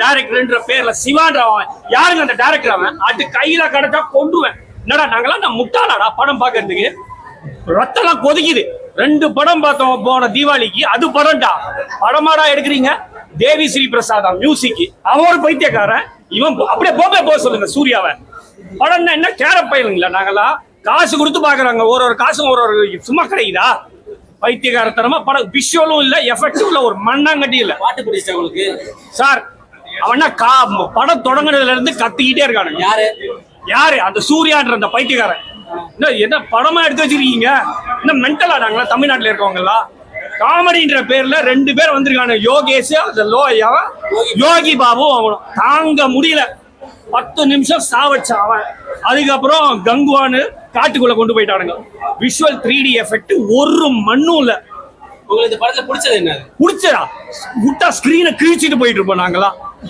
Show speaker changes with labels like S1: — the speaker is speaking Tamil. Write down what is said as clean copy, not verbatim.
S1: டைரக்டர்ன்ற பேர்ல சிவான்றவன் யாருங்க அந்த டைரக்டர்? அவன் அது கையில கிடைச்சா கொண்டுவேன். என்னடா நாங்களாம் நான் முட்டாளாடா படம் பாக்குறதுக்கு? ரத்தம்லாம் கொதிக்குது. 2 படம் பார்த்தோம் போன தீபாவளிக்கு. அது படம்டா. படமாடா எடுக்கிறீங்க? தேவி ஸ்ரீ பிரசாதா மியூசிக். அவன் ஒரு பைத்தியக்காரன். இவன் அப்படியே போக சொல்லுங்க சூர்யாவை. படம்னா என்ன கேரப் பயிலுங்களா? நாங்களாம் காசு கொடுத்து பாக்குறாங்க. ஒரு காசும் ஒரு சும்மா கிடைக்குதா? பைத்தியகாரத்தனமா படம். விஷுவலும் இல்ல, எஃபெக்டும் இல்ல, ஒரு மண்ணாங்கட்டி இல்ல.
S2: பாட்டு பிடிச்சா உங்களுக்கு
S1: சார்? அவனா படம் தொடங்குனதுல இருந்து கத்திக்கிட்டே இருக்கானுங்க. யாரு? அந்த சூர்யான்ற அந்த பைத்தியக்காரன். என்ன படமா எடுத்து வச்சிருக்கீங்க? என்ன மென்டல் ஆடாங்களா தமிழ்நாட்டுல இருக்கவங்களா? காமெடின்ற பேர்ல 2 பேர் வந்திருக்காங்க. யோகேஷ், அந்த யோகி பாபு. அவனும் தாங்க முடியல. 10 நிமிஷம் சாவச்சான் அவன். அதுக்கப்புறம் கங்குவானு காட்டுக்குள்ள கொண்டு போயிட்டானுங்க. விஷுவல் 3D எஃபெக்ட் ஒரு மண்ணும் இல்ல.
S2: உங்களுக்கு இந்த படத்துல பிடிச்சது என்ன?
S1: பிடிச்சதா? விட்டா ஸ்கிரீனை கிழிச்சிட்டு போயிட்டு இருப்போம் நாங்களா.